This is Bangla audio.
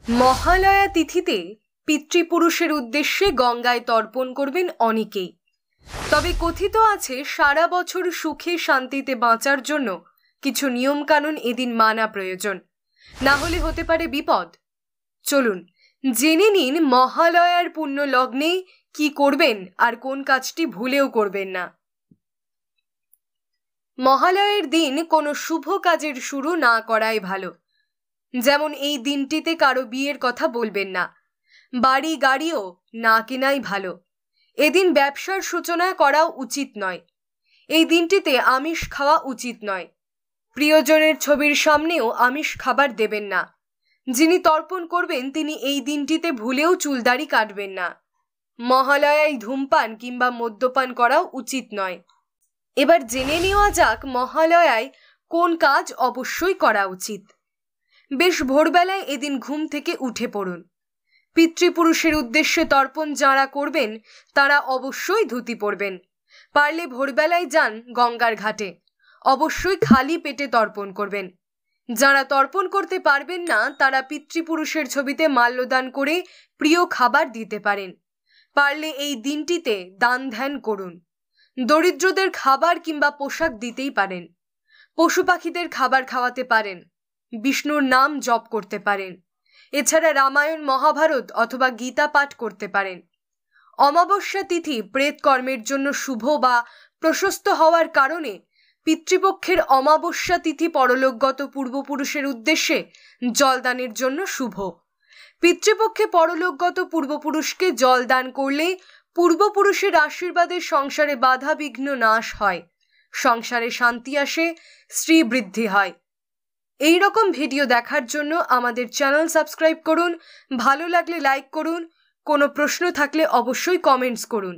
মহালয়া তিথিতে পিতৃপুরুষের উদ্দেশ্যে গঙ্গায় তর্পণ করবেন অনেকেই। তবে কথিত আছে সারা বছর সুখে শান্তিতে বাঁচার জন্য কিছু নিয়মকানুন এদিন মানা প্রয়োজন, না হলে হতে পারে বিপদ। চলুন জেনে নিন মহালয়ার পুণ্য লগ্নে কি করবেন আর কোন কাজটি ভুলেও করবেন না। মহালয়ের দিন কোনো শুভ কাজের শুরু না করাই ভালো। যেমন এই দিনটিতে কারো বিয়ের কথা বলবেন না, বাড়ি গাড়িও না কেনাই ভালো। এদিন ব্যবসার সূচনা করাও উচিত নয়। এই দিনটিতে আমিষ খাওয়া উচিত নয়। প্রিয়জনের ছবির সামনেও আমিষ খাবার দেবেন না। যিনি তর্পণ করবেন তিনি এই দিনটিতে ভুলেও চুলদাড়ি কাটবেন না। মহালয়ায় ধূমপান কিংবা মদ্যপান করাও উচিত নয়। এবার জেনে নেওয়া যাক মহালয়ায় কোন কাজ অবশ্যই করা উচিত। বেশ ভোরবেলায় এদিন ঘুম থেকে উঠে পড়ুন। পিতৃপুরুষের উদ্দেশ্যে তর্পণ যাঁরা করবেন তারা অবশ্যই ধুতি পরবেন। পারলে ভোরবেলায় যান গঙ্গার ঘাটে। অবশ্যই খালি পেটে তর্পণ করবেন। যাঁরা তর্পণ করতে পারবেন না তারা পিতৃপুরুষের ছবিতে মাল্যদান করে প্রিয় খাবার দিতে পারেন। পারলে এই দিনটিতে দান ধ্যান করুন। দরিদ্রদের খাবার কিংবা পোশাক দিতেই পারেন। পশু পাখিদের খাবার খাওয়াতে পারেন। বিষ্ণুর নাম জপ করতে পারেন। এছাড়া রামায়ণ মহাভারত অথবা গীতা পাঠ করতে পারেন। অমাবস্যা তিথি প্রেত কর্মের জন্য শুভ বা প্রশস্ত হওয়ার কারণে পিতৃপক্ষের অমাবস্যা তিথি পরলোকগত পূর্বপুরুষের উদ্দেশ্যে জলদানের জন্য শুভ। পিতৃপক্ষে পরলোকগত পূর্বপুরুষকে জল দান করলে পূর্বপুরুষের আশীর্বাদে সংসারে বাধা বিঘ্ন নাশ হয়, সংসারে শান্তি আসে, স্ত্রী বৃদ্ধি হয়। এই রকম ভিডিও দেখার জন্য আমাদের চ্যানেল সাবস্ক্রাইব করুন। ভালো লাগলে লাইক করুন। কোনো প্রশ্ন থাকলে অবশ্যই কমেন্টস করুন।